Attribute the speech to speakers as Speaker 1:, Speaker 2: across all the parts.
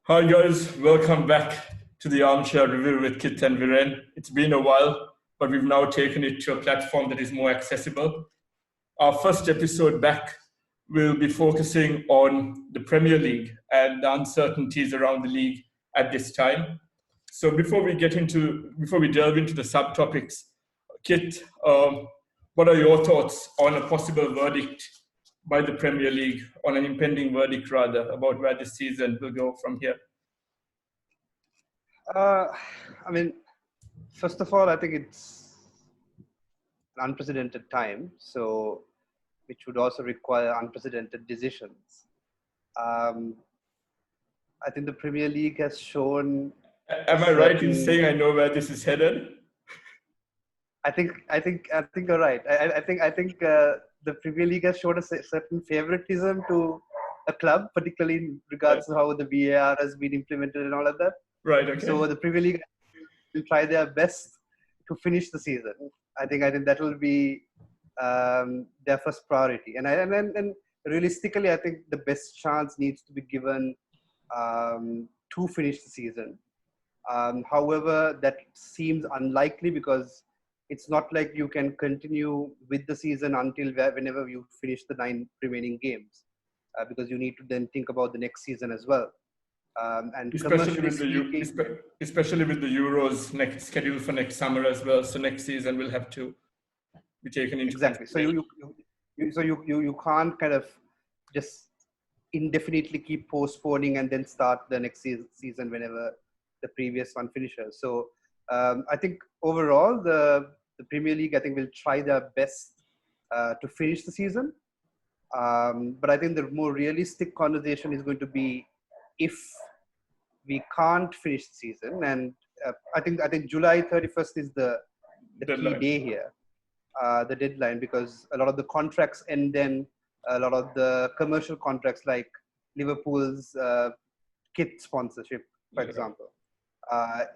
Speaker 1: Hi guys, welcome back to the Armchair Review with Kit and Viren. It's been a while, but we've now taken it to a platform that is more accessible. Our first episode back will be focusing on the Premier League and the uncertainties around the league at this time. So before we delve into the subtopics, Kit, what are your thoughts on a possible verdict by the Premier League, on an impending verdict rather, about where this season will go from here?
Speaker 2: Uh, I mean, first of all, I think it's an unprecedented time, so which would also require unprecedented decisions. I think the Premier League has shown.
Speaker 1: Am I right in saying I know where this is headed?
Speaker 2: I think you're right. I think the Premier League has shown a certain favoritism to a club, particularly in regards to how the VAR has been implemented and all of that.
Speaker 1: Right. Okay.
Speaker 2: So the Premier League will try their best to finish the season. I think that will be their first priority. And realistically, I think the best chance needs to be given to finish the season. However, that seems unlikely because it's not like you can continue with the season until whenever you finish the 9 remaining games, because you need to then think about the next season as well. And
Speaker 1: especially with the Euros scheduled for next summer as well. So next season will have to be taken into
Speaker 2: exactly. So you can't kind of just indefinitely keep postponing and then start the next season whenever the previous one finishes. So I think overall the Premier League, I think, will try their best to finish the season. But I think the more realistic conversation is going to be if we can't finish the season. And I think July 31st is the key day here, the deadline, because a lot of the contracts end then. A lot of the commercial contracts like Liverpool's kit sponsorship, for example,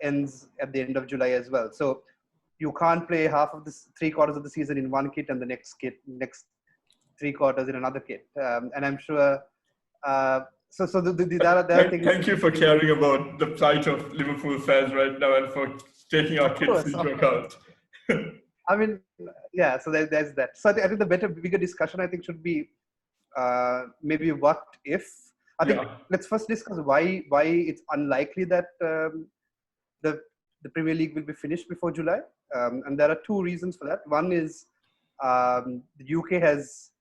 Speaker 2: ends at the end of July as well. So you can't play half of the 3/4 of the season in one kit and the next 3/4 in another kit. And I'm sure.
Speaker 1: Thank you for caring about the plight of Liverpool fans right now and for taking our kits into account.
Speaker 2: I mean, yeah. So there's that. So I think the bigger discussion I think should be maybe what if. I think let's first discuss why it's unlikely that the Premier League will be finished before July. And there are two reasons for that. One is the UK has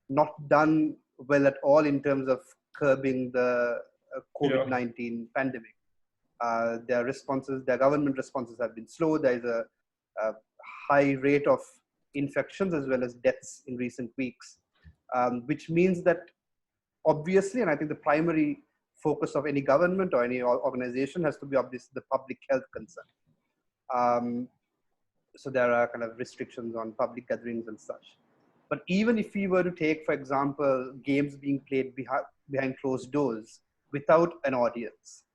Speaker 2: not done well at all in terms of curbing the COVID-19 pandemic. Their government responses have been slow. There is a high rate of infections as well as deaths in recent weeks, which means that obviously, and I think the primary focus of any government or any organization has to be obviously the public health concern. So there are kind of restrictions on public gatherings and such. But even if we were to take, for example, games being played behind closed doors without an audience,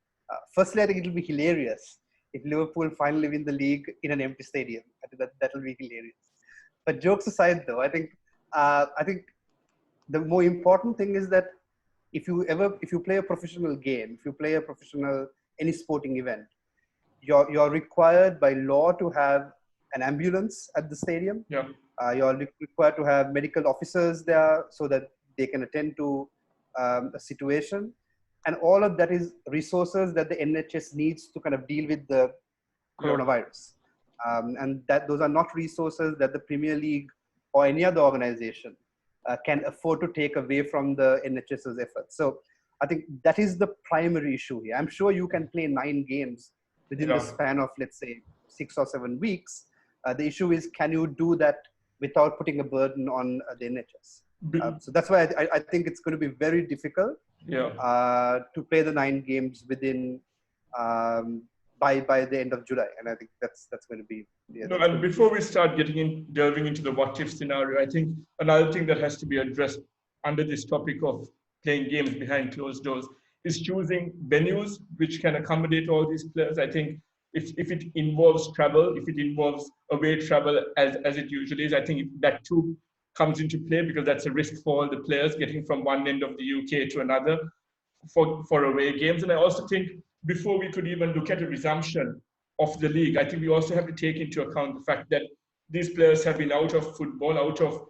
Speaker 2: firstly, I think it will be hilarious if Liverpool finally win the league in an empty stadium. I think that will be hilarious. But jokes aside, though, I think the more important thing is that if you play a professional game, if you play any sporting event, you're required by law to have an ambulance at the stadium.
Speaker 1: Yeah.
Speaker 2: You're required to have medical officers there so that they can attend to a situation. And all of that is resources that the NHS needs to kind of deal with the coronavirus. And those are not resources that the Premier League or any other organization can afford to take away from the NHS's efforts. So I think that is the primary issue here. I'm sure you can play 9 games within the span of, let's say, 6 or 7 weeks. The issue is, can you do that without putting a burden on the NHS? So that's why I think it's going to be very difficult to play the 9 games within by the end of July, and I think that's going to be.
Speaker 1: And before we start delving into the what if scenario, I think another thing that has to be addressed under this topic of playing games behind closed doors is choosing venues which can accommodate all these players. I think if it involves travel, if it involves away travel as it usually is, I think that too comes into play because that's a risk for all the players getting from one end of the UK to another. for away games. And I also think before we could even look at a resumption of the league, I think we also have to take into account the fact that these players have been out of football, out of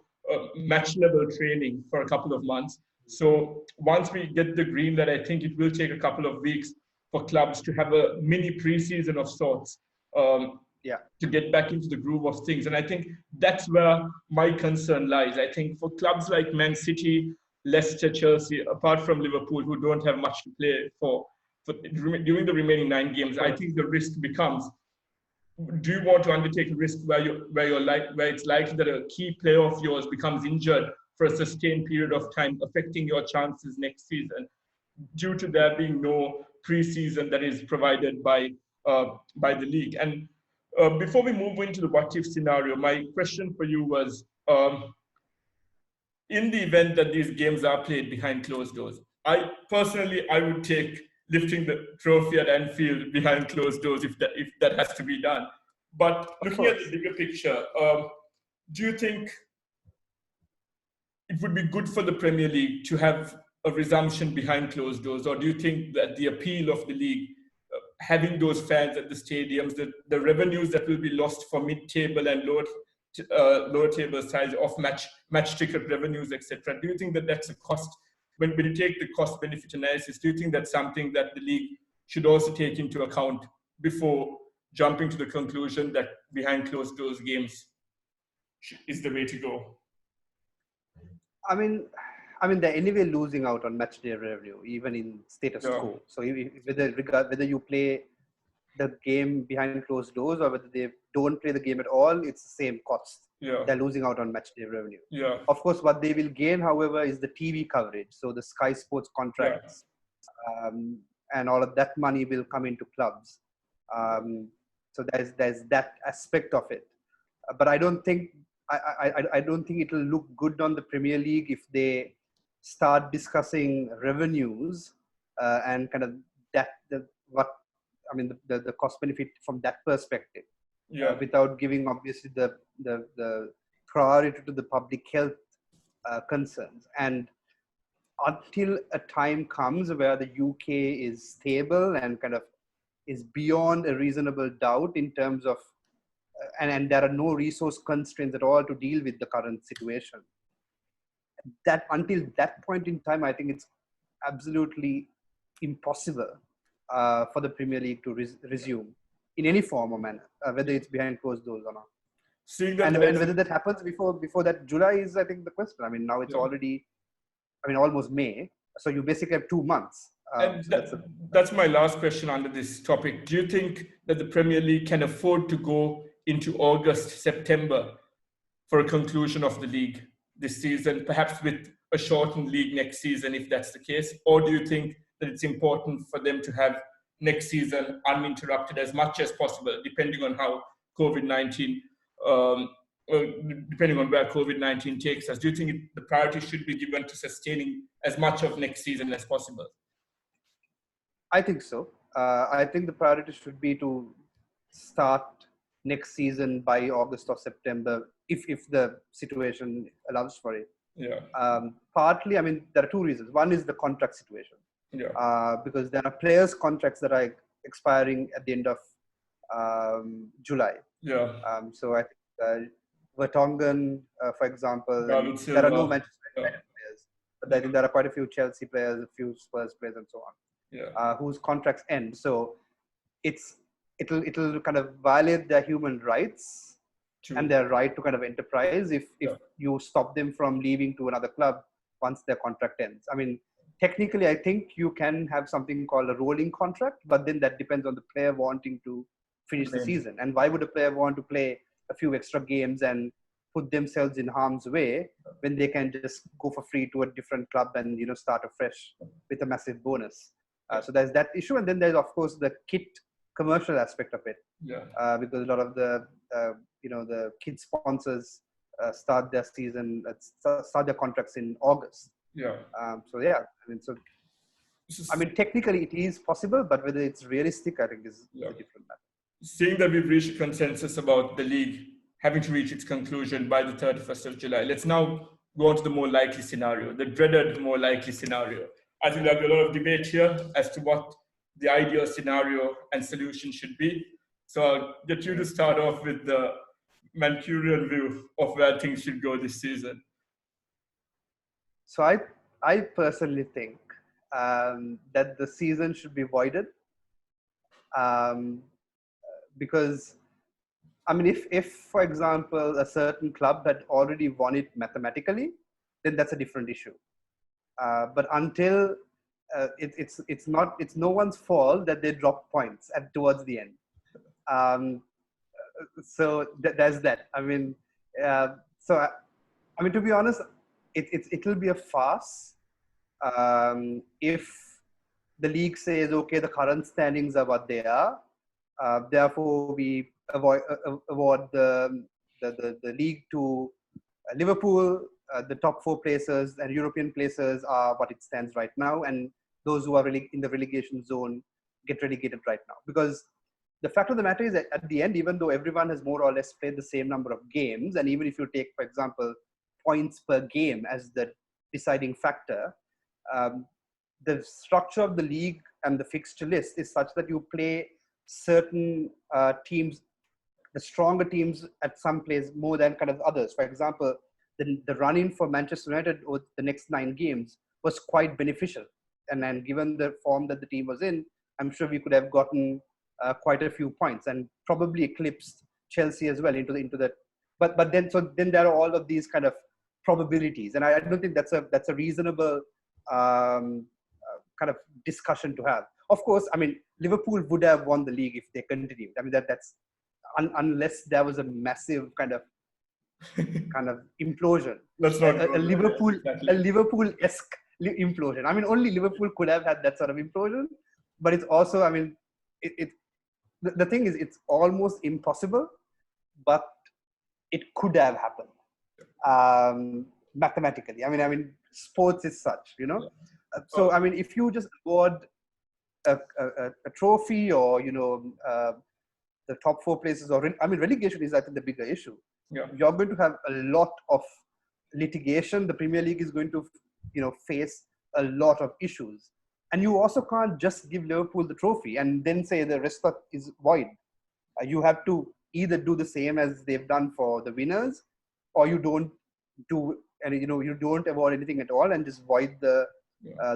Speaker 1: match level training for a couple of months. So once we get the green light, I think it will take a couple of weeks for clubs to have a mini preseason of sorts to get back into the groove of things. And I think that's where my concern lies. I think for clubs like Man City, Leicester, Chelsea, apart from Liverpool, who don't have much to play for during the remaining 9 games, I think the risk becomes: do you want to undertake a risk where it's likely that a key player of yours becomes injured for a sustained period of time, affecting your chances next season, due to there being no preseason that is provided by the league? And before we move into the what if scenario, my question for you was, in the event that these games are played behind closed doors, I would take lifting the trophy at Anfield behind closed doors if that has to be done. But looking at the bigger picture, do you think it would be good for the Premier League to have a resumption behind closed doors? Or do you think that the appeal of the league, having those fans at the stadiums, the revenues that will be lost for mid-table and lower table size of match ticket revenues, etc., do you think that that's a cost? When you take the cost-benefit analysis, do you think that's something that the league should also take into account before jumping to the conclusion that behind closed doors games is the way to go?
Speaker 2: I mean, they're anyway losing out on match day revenue, even in status quo. So whether you play the game behind closed doors or whether they don't play the game at all, it's the same cost. They're losing out on match day revenue. Of course, what they will gain, however, is the TV coverage. So the Sky Sports contracts and all of that money will come into clubs. So there's that aspect of it. But I don't think it will look good on the Premier League if they start discussing revenues and kind of the cost benefit from that perspective, without giving obviously the priority to the public health concerns. And until a time comes where the UK is stable and kind of is beyond a reasonable doubt in terms of and there are no resource constraints at all to deal with the current situation, that until that point in time, I think it's absolutely impossible for the Premier League to resume in any form or manner, whether it's behind closed doors or not. And whether that happens before that July is, I think, the question. I mean, now it's already, almost May. So you basically have 2 months.
Speaker 1: That's my last question under this topic. Do you think that the Premier League can afford to go into August, September for a conclusion of the league this season, perhaps with a shortened league next season, if that's the case? Or do you think that it's important for them to have next season uninterrupted as much as possible, depending on how COVID-19, depending on where COVID-19 takes us? Do you think the priority should be given to sustaining as much of next season as possible?
Speaker 2: I think so. I think the priority should be to start next season by August or September, if the situation allows for it. Partly, there are 2 reasons. One is the contract situation. Because there are players' contracts that are expiring at the end of July. So I think Vertonghen, for example, there are no Manchester United players, but I think there are quite a few Chelsea players, a few Spurs players, and so on, whose contracts end. So it'll kind of violate their human rights and their right to kind of enterprise if you stop them from leaving to another club once their contract ends. Technically, I think you can have something called a rolling contract, but then that depends on the player wanting to finish the season. And why would a player want to play a few extra games and put themselves in harm's way when they can just go for free to a different club and start afresh with a massive bonus? So there's that issue, and then there's of course the kit commercial aspect of it, because a lot of the the kit sponsors start their season, start their contracts in August. Technically it is possible, but whether it's realistic, I think is a different matter.
Speaker 1: Seeing that we've reached a consensus about the league having to reach its conclusion by the 31st of July, let's now go on to the more likely scenario, the dreaded more likely scenario. I think there'll be a lot of debate here as to what the ideal scenario and solution should be. So I'll get you to start off with the Mancunian view of where things should go this season.
Speaker 2: So I personally think that the season should be voided, because I mean, if for example a certain club had already won it mathematically, then that's a different issue. But until it's no one's fault that they dropped points towards the end. So there's that. I mean, I mean, to be honest, it'll be a farce if the league says, okay, the current standings are what they are, therefore we award the league to Liverpool. The top 4 places and European places are what it stands right now, and those who are really in the relegation zone get relegated right now. Because the fact of the matter is that at the end, even though everyone has more or less played the same number of games, and even if you take, for example, points per game as the deciding factor, the structure of the league and the fixture list is such that you play certain teams, the stronger teams at some place more than kind of others. For example, the run-in for Manchester United over the next 9 games was quite beneficial. And then given the form that the team was in, I'm sure we could have gotten quite a few points and probably eclipsed Chelsea as well into that. But then there are all of these kind of probabilities, and I don't think that's a reasonable kind of discussion to have. Of course, I mean, Liverpool would have won the league if they continued. I mean, that's unless there was a massive kind of implosion.
Speaker 1: Let's not
Speaker 2: a Liverpool-esque implosion. I mean, only Liverpool could have had that sort of implosion. But it's also, I mean, the thing is, it's almost impossible, but it could have happened mathematically. I mean, sports is such, you know. So I mean, if you just award a trophy, or the top 4 places, or I mean, relegation is, I think, the bigger issue.
Speaker 1: Yeah.
Speaker 2: You're going to have a lot of litigation. The Premier League is going to, face a lot of issues. And you also can't just give Liverpool the trophy and then say the rest of is void. You have to either do the same as they've done for the winners, or you don't do, and you don't award anything at all and just void the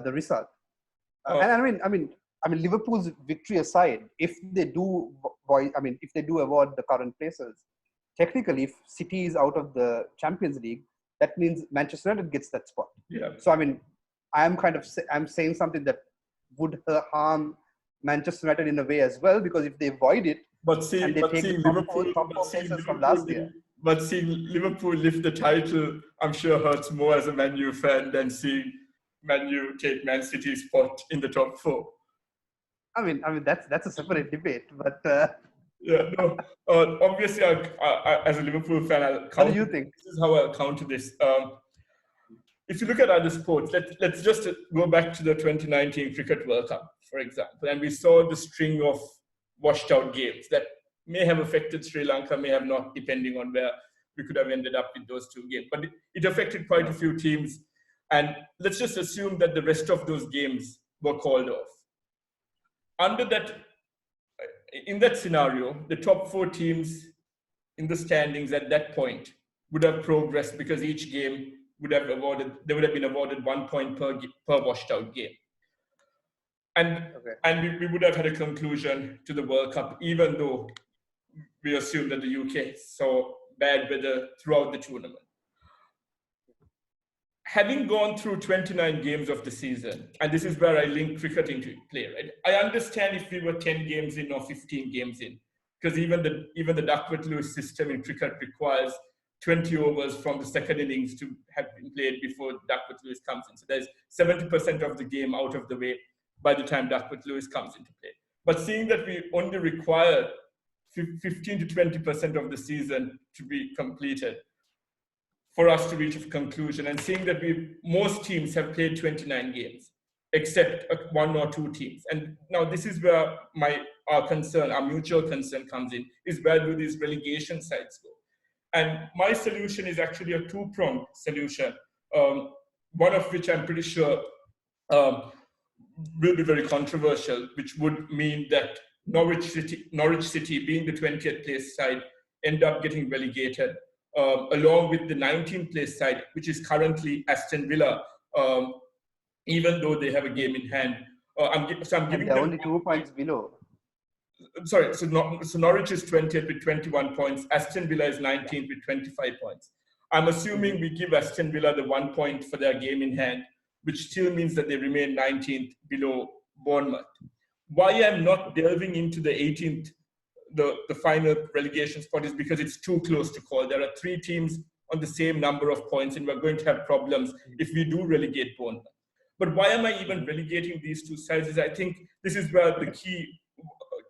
Speaker 2: result. And I mean, Liverpool's victory aside, if they do award the current places, technically, if City is out of the Champions League, that means Manchester United gets that spot.
Speaker 1: Yeah.
Speaker 2: So I mean, I'm saying something that would harm Manchester United in a way as well, because if they void it, and they take the top 4 places from last year.
Speaker 1: But seeing Liverpool lift the title, I'm sure hurts more as a Man U fan than seeing Man U take Man City's spot in the top 4.
Speaker 2: I mean that's a separate debate, but.
Speaker 1: Yeah, no. Obviously, I, as a Liverpool fan,
Speaker 2: What do you think?
Speaker 1: This is how I'll counter this. If you look at other sports, let's just go back to the 2019 Cricket World Cup, for example, and we saw the string of washed out games that may have affected Sri Lanka, may have not, depending on where we could have ended up with those 2 games. But it affected quite a few teams. And let's just assume that the rest of those games were called off. In that scenario, the top 4 teams in the standings at that point would have progressed, because each game would have been awarded 1 point per washed out game. And we would have had a conclusion to the World Cup, even though we assume that the UK saw bad weather throughout the tournament. Having gone through 29 games of the season, and this is where I link cricket into play, right? I understand if we were 10 games in or 15 games in, because even the Duckworth-Lewis system in cricket requires 20 overs from the second innings to have been played before Duckworth-Lewis comes in. So there's 70% of the game out of the way by the time Duckworth-Lewis comes into play. But seeing that we only require 15 to 20% of the season to be completed for us to reach a conclusion, and seeing that most teams have played 29 games, except 1 or 2 teams. And now this is where our mutual concern comes in, is where do these relegation sides go? And my solution is actually a 2-pronged solution, one of which I'm pretty sure will be very controversial, which would mean that Norwich City being the 20th place side, end up getting relegated, along with the 19th place side, which is currently Aston Villa, even though they have a game in hand. I'm giving
Speaker 2: they're
Speaker 1: them
Speaker 2: only 2 points below.
Speaker 1: Sorry, so Norwich is 20th with 21 points. Aston Villa is 19th with 25 points. I'm assuming we give Aston Villa the 1 point for their game in hand, which still means that they remain 19th below Bournemouth. Why I'm not delving into the 18th, the final relegation spot, is because it's too close to call. There are 3 teams on the same number of points, and we're going to have problems if we do relegate Bournemouth. But why am I even relegating these two sides? Is I think this is where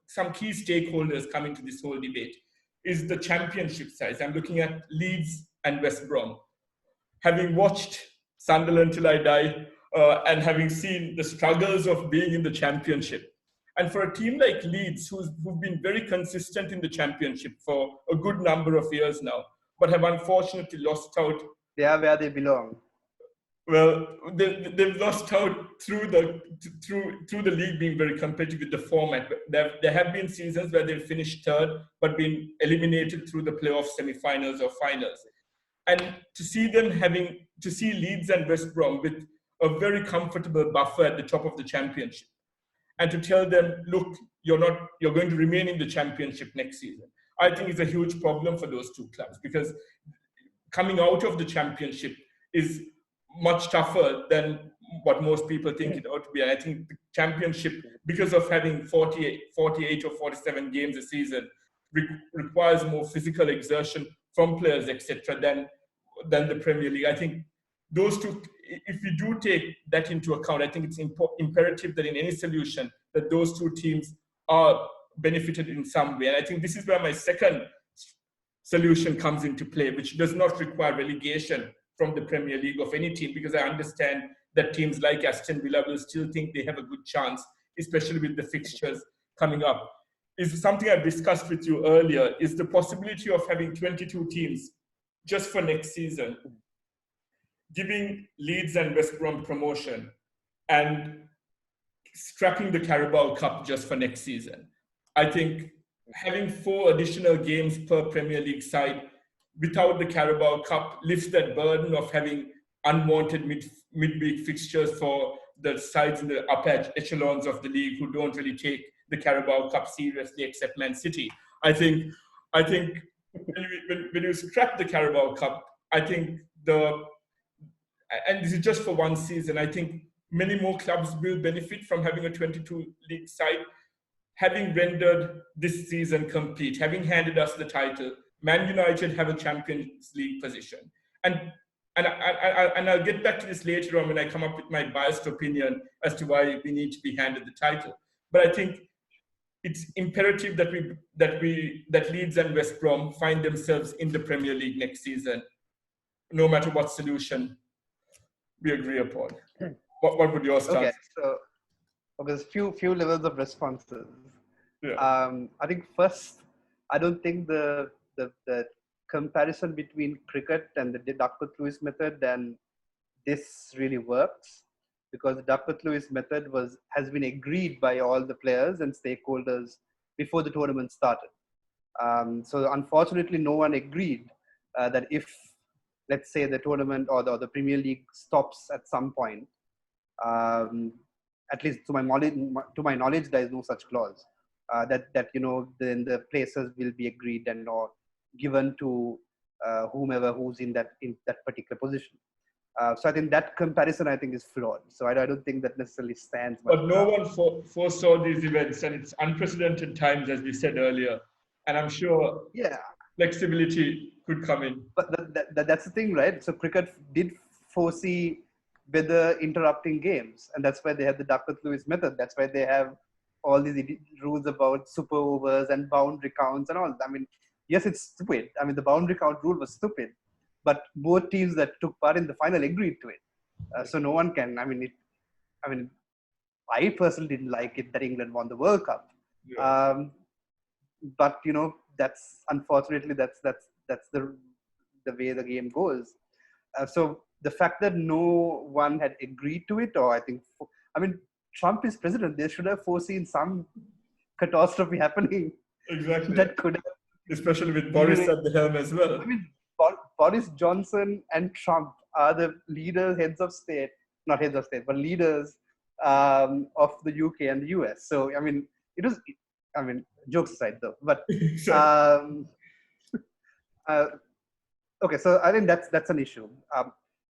Speaker 1: some key stakeholders come into this whole debate, is the championship sides. I'm looking at Leeds and West Brom. Having watched Sunderland Till I Die, and having seen the struggles of being in the championship, and for a team like Leeds, who've been very consistent in the championship for a good number of years now, but have unfortunately lost out.
Speaker 2: They are where they belong.
Speaker 1: Well, they've lost out through the league being very competitive with the format. There have been seasons where they've finished third, but been eliminated through the playoff semi-finals or finals. And to see Leeds and West Brom with a very comfortable buffer at the top of the championship, and to tell them, look, you're going to remain in the championship next season, I think is a huge problem for those two clubs, because coming out of the championship is much tougher than what most people think it ought to be. And I think the championship, because of having 48 or 47 games a season, requires more physical exertion from players, etc., than the Premier League. I think those two, if we do take that into account, I think it's imperative that in any solution that those two teams are benefited in some way. And I think this is where my second solution comes into play, which does not require relegation from the Premier League of any team, because I understand that teams like Aston Villa will still think they have a good chance, especially with the fixtures coming up. Is something I've discussed with you earlier, is the possibility of having 22 teams just for next season, giving Leeds and West Brom promotion and scrapping the Carabao Cup just for next season. I think having 4 additional games per Premier League side without the Carabao Cup lifts that burden of having unwanted midweek fixtures for the sides in the upper echelons of the league who don't really take the Carabao Cup seriously, except Man City. I think when you scrap the Carabao Cup, I think and this is just for one season, I think many more clubs will benefit from having a 22 league side, having rendered this season complete, having handed us the title. Man United have a Champions League position. And I'll get back to this later on when I come up with my biased opinion as to why we need to be handed the title. But I think it's imperative that Leeds and West Brom find themselves in the Premier League next season, no matter what solution we agree upon. What would your stance?
Speaker 2: Okay, so there's few levels of responses.
Speaker 1: Yeah.
Speaker 2: I think first, I don't think the comparison between cricket and the Duckworth-Lewis method and this really works, because the Duckworth-Lewis method has been agreed by all the players and stakeholders before the tournament started. So unfortunately, no one agreed that if, let's say, the tournament or the Premier League stops at some point, at least to my knowledge, there is no such clause that then the places will be agreed and or given to whomever who's in that particular position. So I think that comparison, I think, is flawed. So I don't think that necessarily stands.
Speaker 1: But no one foresaw these events, and it's unprecedented times, as we said earlier. And I'm sure flexibility could come in.
Speaker 2: But that's the thing, right? So cricket did foresee weather interrupting games, and that's why they have the Duckworth-Lewis method. That's why they have all these rules about super overs and boundary counts and all. I mean, yes, it's stupid. I mean, the boundary count rule was stupid, but both teams that took part in the final agreed to it. So no one can. I personally didn't like it that England won the World Cup, but that's unfortunately that's the way the game goes. So the fact that no one had agreed to it, or Trump is president. They should have foreseen some catastrophe happening
Speaker 1: Exactly.
Speaker 2: that could have,
Speaker 1: especially with Boris at the helm as well.
Speaker 2: I mean, Boris Johnson and Trump are the leaders, heads of state, not heads of state, but leaders of the UK and the US. So, I mean, jokes aside though, but okay, so I think that's an issue.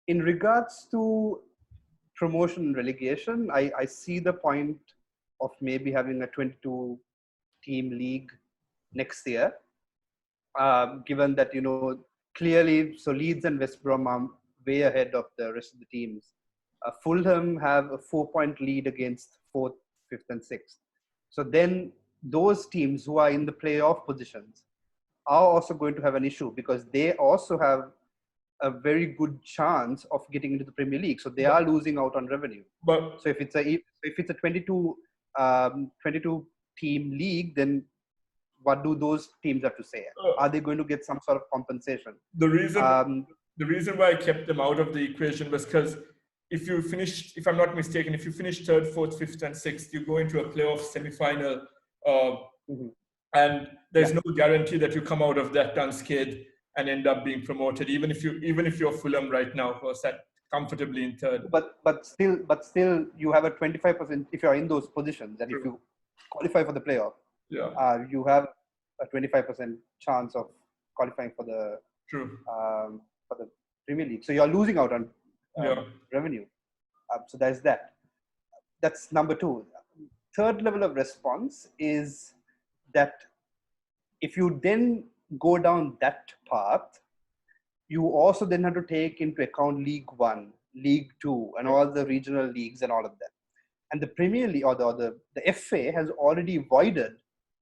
Speaker 2: In regards to promotion and relegation, I see the point of maybe having a 22 team league next year, given that, clearly, so Leeds and West Brom are way ahead of the rest of the teams. Fulham have a 4-point lead against 4th, 5th, and 6th. So then those teams who are in the playoff positions are also going to have an issue because they also have a very good chance of getting into the Premier League. So they are losing out on revenue. So if it's a 22 team league, then what do those teams have to say? Are they going to get some sort of compensation?
Speaker 1: The reason why I kept them out of the equation was because if I'm not mistaken, if you finish 3rd, 4th, 5th, and 6th, you go into a playoff semi-final, and there's no guarantee that you come out of that unscathed and end up being promoted, even if you're Fulham right now, who are set comfortably in 3rd.
Speaker 2: But still, you have a 25% if you're in those positions, and if you qualify for the playoff, you have a 25% chance of qualifying for the Premier League. So you're losing out on revenue. So there's that. That's number 2. Third level of response is that if you then go down that path, you also then have to take into account League 1, League 2, and all the regional leagues and all of that. And the Premier League or the FA has already voided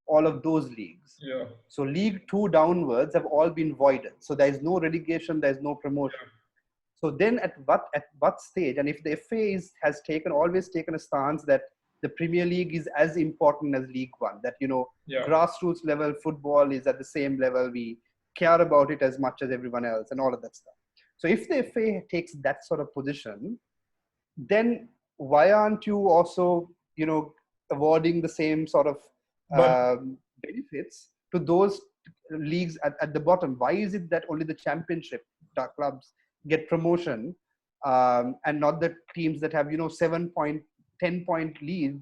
Speaker 2: all of those leagues. So League 2 downwards have all been voided. So there is no relegation, there is no promotion. So then at what stage, and if the FA has always taken a stance that the Premier League is as important as League 1, that, grassroots level football is at the same level, we care about it as much as everyone else and all of that stuff. So if the FA takes that sort of position, then why aren't you also, awarding the same sort of benefits to those leagues at the bottom? Why is it that only the championship clubs get promotion and not the teams that have 7-point, 10-point leads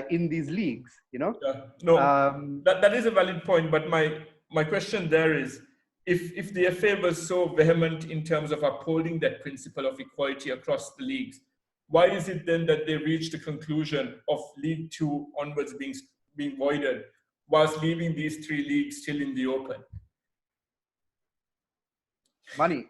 Speaker 2: in these leagues?
Speaker 1: That is a valid point, but my question there is, if the FA was so vehement in terms of upholding that principle of equality across the leagues, why is it then that they reached the conclusion of League 2 onwards being voided, whilst leaving these 3 leagues still in the open?
Speaker 2: Money.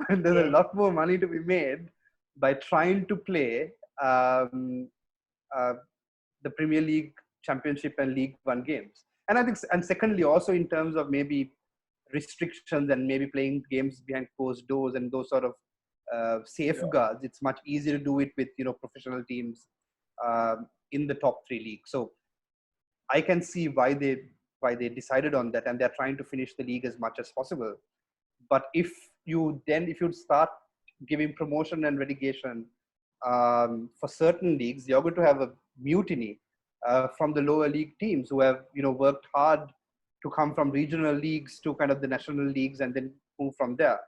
Speaker 2: There's a lot more money to be made by trying to play the Premier League, Championship, and League 1 games. And I think, and secondly, also in terms of maybe restrictions and maybe playing games behind closed doors and those sort of safeguards, it's much easier to do it with professional teams in the top 3 leagues. So I can see why they decided on that, and they're trying to finish the league as much as possible. But if you start giving promotion and relegation for certain leagues, you're going to have a mutiny from the lower league teams who have worked hard to come from regional leagues to kind of the national leagues and then move from there.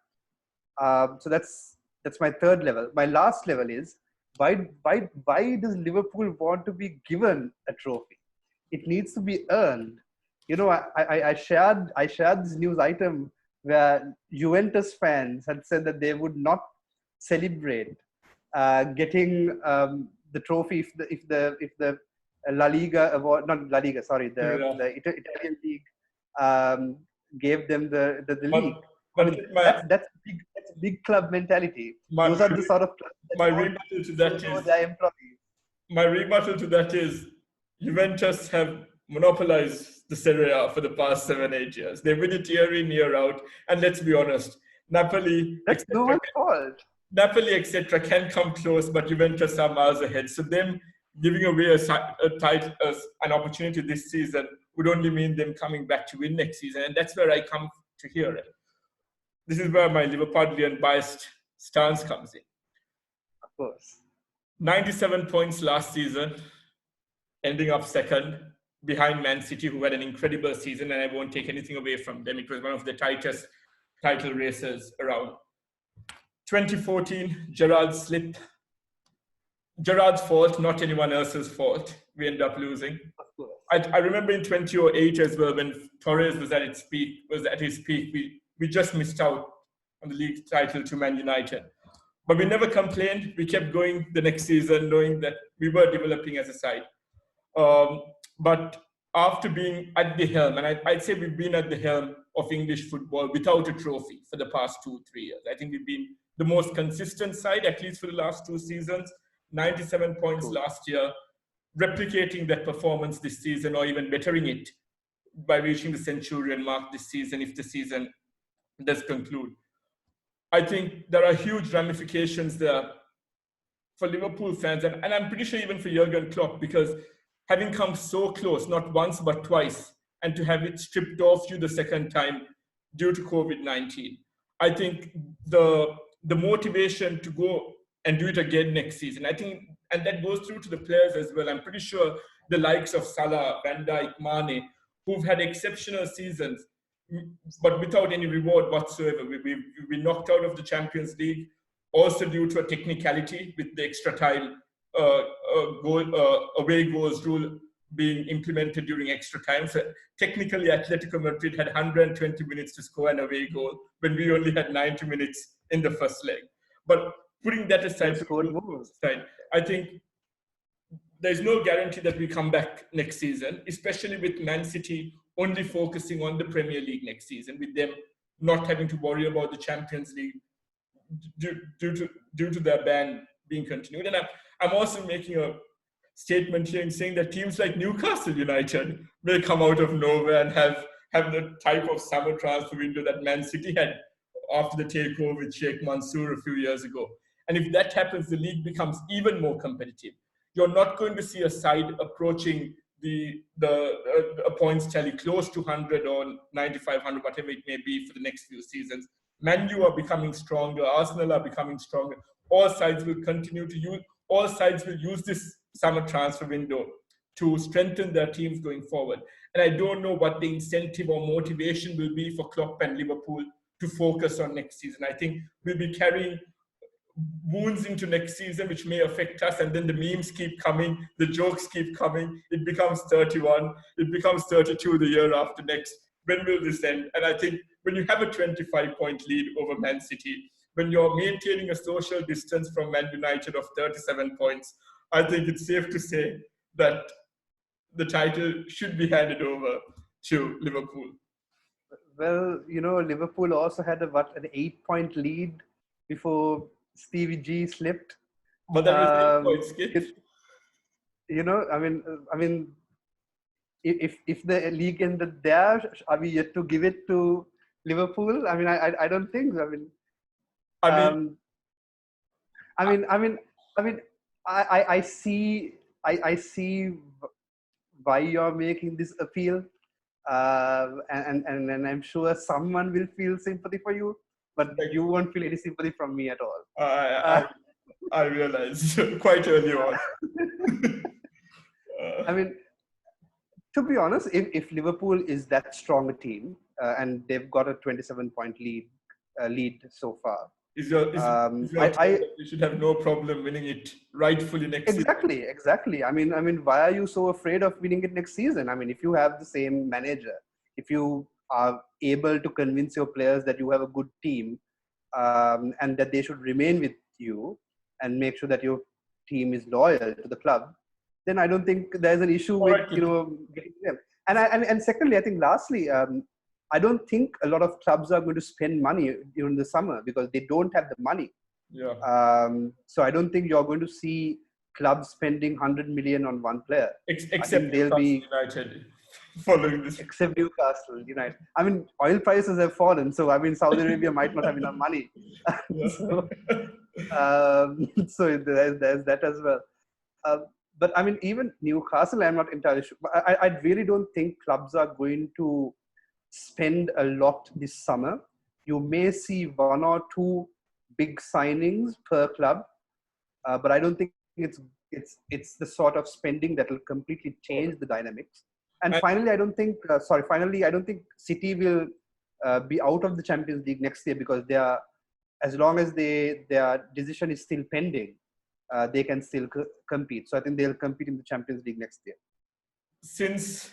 Speaker 2: So that's my third level. My last level is why does Liverpool want to be given a trophy? It needs to be earned. I shared this news item where Juventus fans had said that they would not celebrate getting the trophy if the La Liga award, not La Liga, sorry, the Italian league gave them the league. That's big club mentality. Those are the sort of clubs that
Speaker 1: my rebuttal to that is
Speaker 2: their employees.
Speaker 1: My rebuttal to that is Juventus have monopolized the Serie A for the past 7-8 years. They win it year in, year out. And let's be honest, Napoli,
Speaker 2: that's no one's fault.
Speaker 1: Napoli, etc., can come close, but Juventus are miles ahead. So them giving away an opportunity this season would only mean them coming back to win next season. And that's where I come to hear it. this is where my Liverpudlian biased stance comes in.
Speaker 2: Of course.
Speaker 1: 97 points last season, ending up second behind Man City, who had an incredible season, and I won't take anything away from them. It was one of the tightest title races around. 2014, Gerrard's slip. Gerrard's fault, not anyone else's fault. We end up losing.
Speaker 2: Of course.
Speaker 1: I remember in 2008 as well, when Torres was at his peak, we just missed out on the league title to Man United. But we never complained. We kept going the next season, knowing that we were developing as a side. But after being at the helm, and I'd say we've been at the helm of English football without a trophy for the past 2-3 years. I think we've been the most consistent side, at least for the last 2 seasons. 97 points last year, replicating that performance this season, or even bettering it by reaching the centurion mark this season, if the season does conclude. I think there are huge ramifications there for Liverpool fans, and I'm pretty sure even for Jurgen Klopp, because having come so close, not once but twice, and to have it stripped off you the second time due to COVID-19, I think the motivation to go and do it again next season, I think, and that goes through to the players as well. I'm pretty sure the likes of Salah, Van Dijk, Mane, who've had exceptional seasons, but without any reward whatsoever. We knocked out of the Champions League, also due to a technicality with the extra time away goals rule being implemented during extra time. So technically, Atletico Madrid had 120 minutes to score an away goal when we only had 90 minutes in the first leg. But putting that aside, I think there's no guarantee that we come back next season, especially with Man City only focusing on the Premier League next season, with them not having to worry about the Champions League due to their ban being continued. And I'm also making a statement here in saying that teams like Newcastle United may come out of nowhere and have the type of summer transfer window that Man City had after the takeover with Sheikh Mansour a few years ago. And if that happens, the league becomes even more competitive. You're not going to see a side approaching the points tally close to 100 or 95, 100, whatever it may be for the next few seasons. Man U are becoming stronger. Arsenal are becoming stronger. All sides will use this summer transfer window to strengthen their teams going forward. And I don't know what the incentive or motivation will be for Klopp and Liverpool to focus on next season. I think we'll be carrying wounds into next season, which may affect us, and then the memes keep coming, the jokes keep coming. It becomes 31, it becomes 32 the year after next. When will this end? And I think when you have a 25-point lead over Man City, when you're maintaining a social distance from Man United of 37 points, I think it's safe to say that the title should be handed over to Liverpool.
Speaker 2: Well, Liverpool also had an 8-point lead before Stevie G slipped.
Speaker 1: But that was 8 points skip.
Speaker 2: I mean, if the league ended there, are we yet to give it to Liverpool? I mean, I don't think. I see why you're making this appeal, and I'm sure someone will feel sympathy for you, but you won't feel any sympathy from me at all.
Speaker 1: I realized quite early on.
Speaker 2: I mean, to be honest, if Liverpool is that strong a team and they've got a 27-point lead so far,
Speaker 1: you should have no problem winning it rightfully next season.
Speaker 2: Exactly. I mean, why are you so afraid of winning it next season? I mean, if you have the same manager, if you are able to convince your players that you have a good team and that they should remain with you and make sure that your team is loyal to the club, then I don't think there's an issue with getting them. And secondly, I think lastly, I don't think a lot of clubs are going to spend money during the summer because they don't have the money.
Speaker 1: Yeah.
Speaker 2: So I don't think you're going to see clubs spending 100 million on one player.
Speaker 1: Except United following this.
Speaker 2: Except Newcastle United. I mean, oil prices have fallen, so I mean, Saudi Arabia might not have enough money. So there's that as well. But I mean, even Newcastle, I'm not entirely sure. I really don't think clubs are going to spend a lot this summer you may see one or two big signings per club, but I don't think it's the sort of spending that will completely change the dynamics. And finally, I don't think City will be out of the Champions League next year, because they are, as long as their decision is still pending, they can still compete. So I think they'll compete in the Champions League next year.
Speaker 1: Since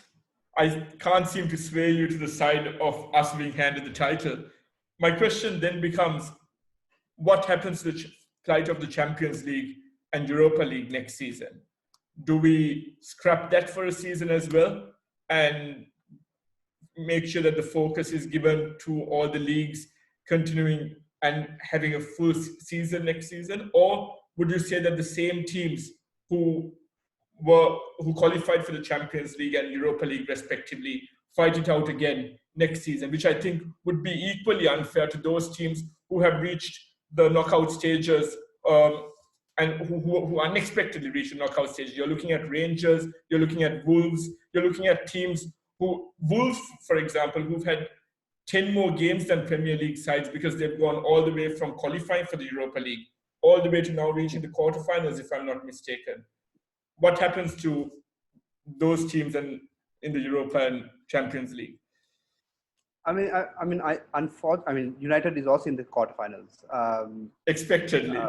Speaker 1: I can't seem to sway you to the side of us being handed the title, my question then becomes, what happens to the plight of the Champions League and Europa League next season? Do we scrap that for a season as well and make sure that the focus is given to all the leagues continuing and having a full season next season? Or would you say that the same teams who qualified for the Champions League and Europa League respectively fight it out again next season, which I think would be equally unfair to those teams who have reached the knockout stages and who unexpectedly reached the knockout stage? You're looking at Rangers, you're looking at Wolves, you're looking at teams Wolves, for example, who've had 10 more games than Premier League sides, because they've gone all the way from qualifying for the Europa League all the way to now reaching the quarterfinals, if I'm not mistaken. What happens to those teams in the Europa and Champions League?
Speaker 2: United is also in the quarterfinals.
Speaker 1: Expectedly.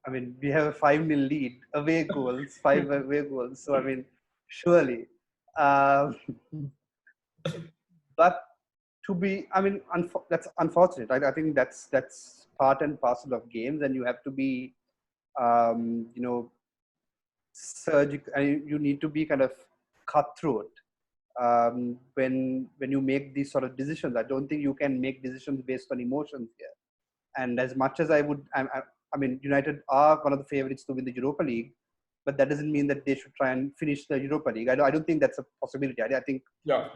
Speaker 2: And we have a 5-0 lead, away goals, 5 away goals. So surely. But that's unfortunate. I think that's part and parcel of games, and you have to be, surgical. You need to be kind of cutthroat when you make these sort of decisions. I don't think you can make decisions based on emotions here. And as much as United are one of the favorites to win the Europa League, but that doesn't mean that they should try and finish the Europa League. I don't think that's a possibility. I think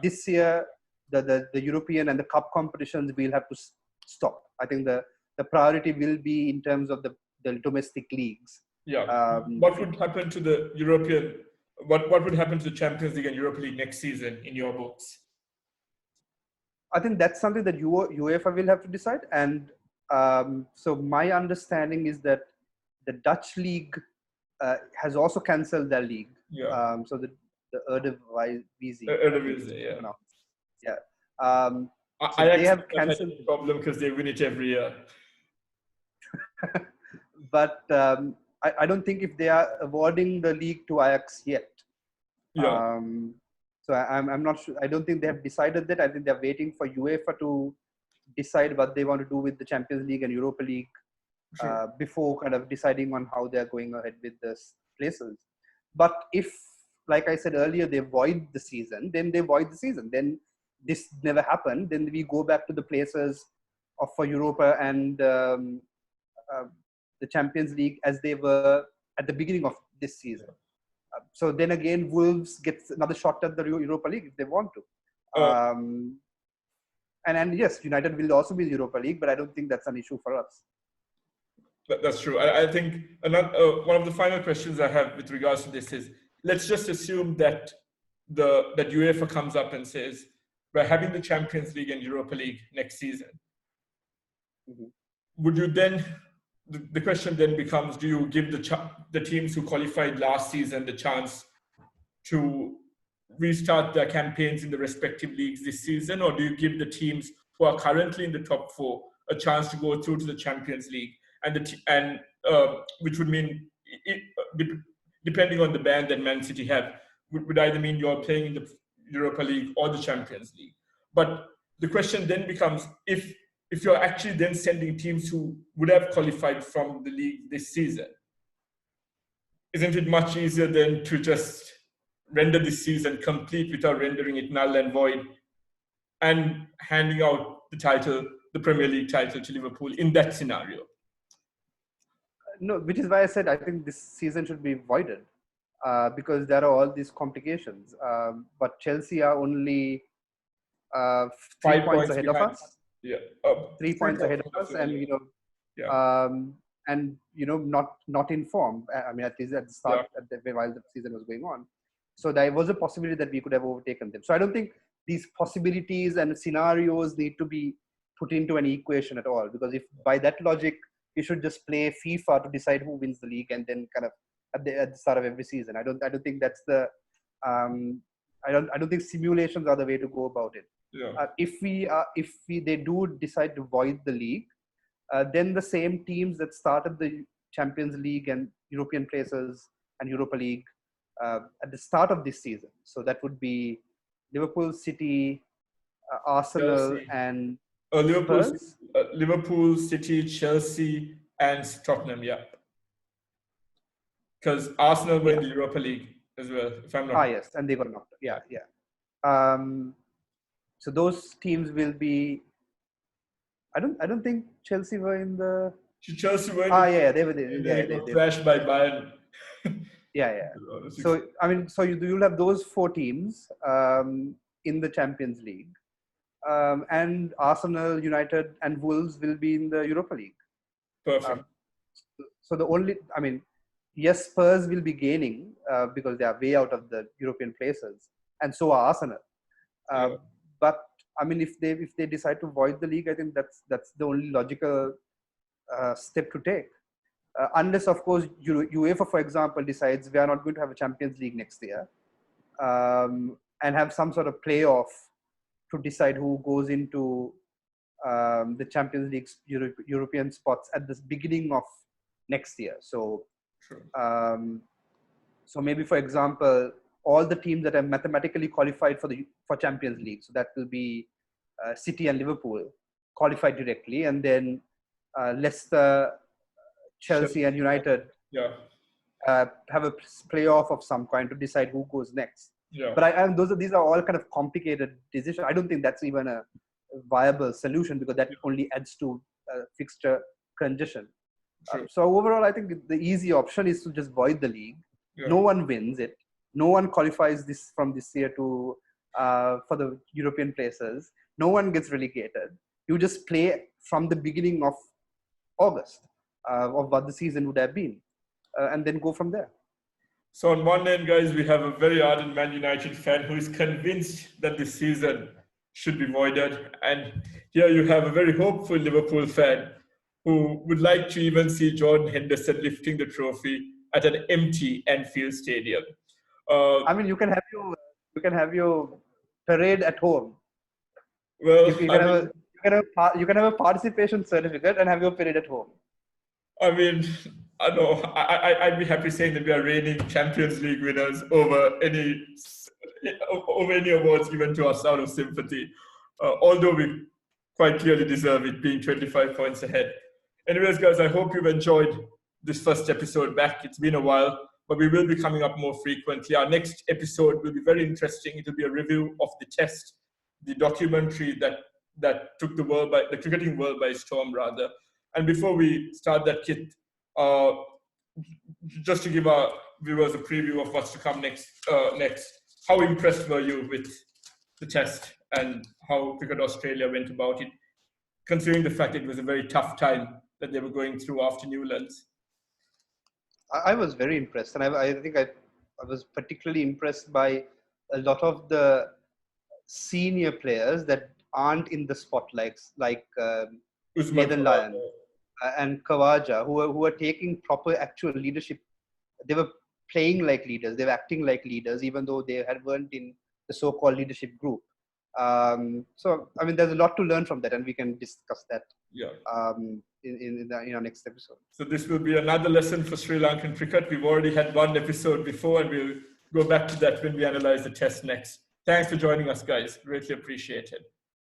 Speaker 2: this year, the European and the cup competitions will have to stop. I think the priority will be in terms of the domestic leagues.
Speaker 1: Yeah. What would happen to the European? What would happen to the Champions League and Europa League next season in your books?
Speaker 2: I think that's something that UEFA will have to decide. And so my understanding is that the Dutch league has also cancelled their league.
Speaker 1: Yeah.
Speaker 2: So the Eredivisie.
Speaker 1: Yeah.
Speaker 2: So they have cancelled
Speaker 1: the problem because they win it every year.
Speaker 2: But I don't think if they are awarding the league to Ajax yet.
Speaker 1: Yeah.
Speaker 2: So I'm not sure. I don't think they have decided that. I think they're waiting for UEFA to decide what they want to do with the Champions League and Europa League before kind of deciding on how they're going ahead with the places. But if, like I said earlier, they void the season, then they void the season. Then this never happened. Then we go back to the places for Europa and the Champions League as they were at the beginning of this season. So then again, Wolves gets another shot at the Europa League if they want to. And yes, United will also be in the Europa League, but I don't think that's an issue for us.
Speaker 1: That's true. I think one of the final questions I have with regards to this is, let's just assume that that UEFA comes up and says, we're having the Champions League and Europa League next season. Mm-hmm. Would you then, the question then becomes, do you give the teams who qualified last season the chance to restart their campaigns in the respective leagues this season, or do you give the teams who are currently in the top 4 a chance to go through to the Champions League, and which would mean, depending on the ban that Man City have, would either mean you're playing in the Europa League or the Champions League. But the question then becomes, if you're actually then sending teams who would have qualified from the league this season, isn't it much easier then to just render this season complete without rendering it null and void, and handing out the Premier League title to Liverpool in that scenario?
Speaker 2: No, which is why I said I think this season should be voided because there are all these complications. But Chelsea are only 3 points ahead of us.
Speaker 1: Yeah,
Speaker 2: 3 points ahead of us, and not in form. I mean, at least at the start, while the season was going on. So there was a possibility that we could have overtaken them. So I don't think these possibilities and scenarios need to be put into an equation at all. Because if by that logic, you should just play FIFA to decide who wins the league, and then kind of at the start of every season. I don't think that's the I don't think simulations are the way to go about it.
Speaker 1: Yeah.
Speaker 2: If they do decide to void the league, then the same teams that started the Champions League and European places and Europa League at the start of this season. So that would be Liverpool, City, Arsenal,
Speaker 1: Chelsea.
Speaker 2: and
Speaker 1: Liverpool, City, Chelsea, and Tottenham. Yeah, because Arsenal were in the Europa League as well, if I'm not.
Speaker 2: Yes, and they got knocked. Yeah. So those teams will be. I don't think Chelsea were in the.
Speaker 1: Chelsea were.
Speaker 2: They were. They
Speaker 1: got crashed by Bayern.
Speaker 2: Yeah. So you'll have those 4 teams in the Champions League, and Arsenal, United, and Wolves will be in the Europa League.
Speaker 1: Perfect.
Speaker 2: Yes, Spurs will be gaining because they are way out of the European places, and so are Arsenal. But if they decide to void the league, I think that's the only logical step to take. Unless, of course, UEFA, for example, decides we are not going to have a Champions League next year, and have some sort of playoff to decide who goes into the Champions League European spots at the beginning of next year. So, so maybe, for example, all the teams that are mathematically qualified for Champions League, so that will be City and Liverpool, qualified directly, and then Leicester, Chelsea, and United have a playoff of some kind to decide who goes next.
Speaker 1: Yeah.
Speaker 2: But these are all kind of complicated decisions. I don't think that's even a viable solution, because that only adds to fixture congestion. So overall, I think the easy option is to just void the league. Yeah. No one wins it. No one qualifies from this year to for the European places. No one gets relegated. You just play from the beginning of August of what the season would have been, and then go from there.
Speaker 1: So on one end, guys, we have a very ardent Man United fan who is convinced that this season should be voided. And here you have a very hopeful Liverpool fan who would like to even see Jordan Henderson lifting the trophy at an empty Anfield Stadium.
Speaker 2: You can have your parade at home.
Speaker 1: Well,
Speaker 2: you can have a participation certificate and have your parade at home.
Speaker 1: I know. I'd be happy saying that we are reigning Champions League winners over any awards given to us out of sympathy, although we quite clearly deserve it, being 25 points ahead. Anyways, guys, I hope you've enjoyed this first episode back. It's been a while, but we will be coming up more frequently. Our next episode will be very interesting. It will be a review of the test, the documentary that took the cricketing world by storm, rather. And before we start that, Kit, just to give our viewers a preview of what's to come next, how impressed were you with the test and how Cricket Australia went about it, considering the fact it was a very tough time that they were going through after Newlands?
Speaker 2: I was very impressed, and I think I was particularly impressed by a lot of the senior players that aren't in the spotlights, like Nathan Lyon and Khawaja, who are taking proper actual leadership. They were playing like leaders, they were acting like leaders, even though they weren't in the so-called leadership group. So there's a lot to learn from that, and we can discuss that in our next episode.
Speaker 1: So this will be another lesson for Sri Lankan cricket. We've already had one episode before, and we'll go back to that when we analyze the test next. Thanks for joining us, guys. Greatly appreciated.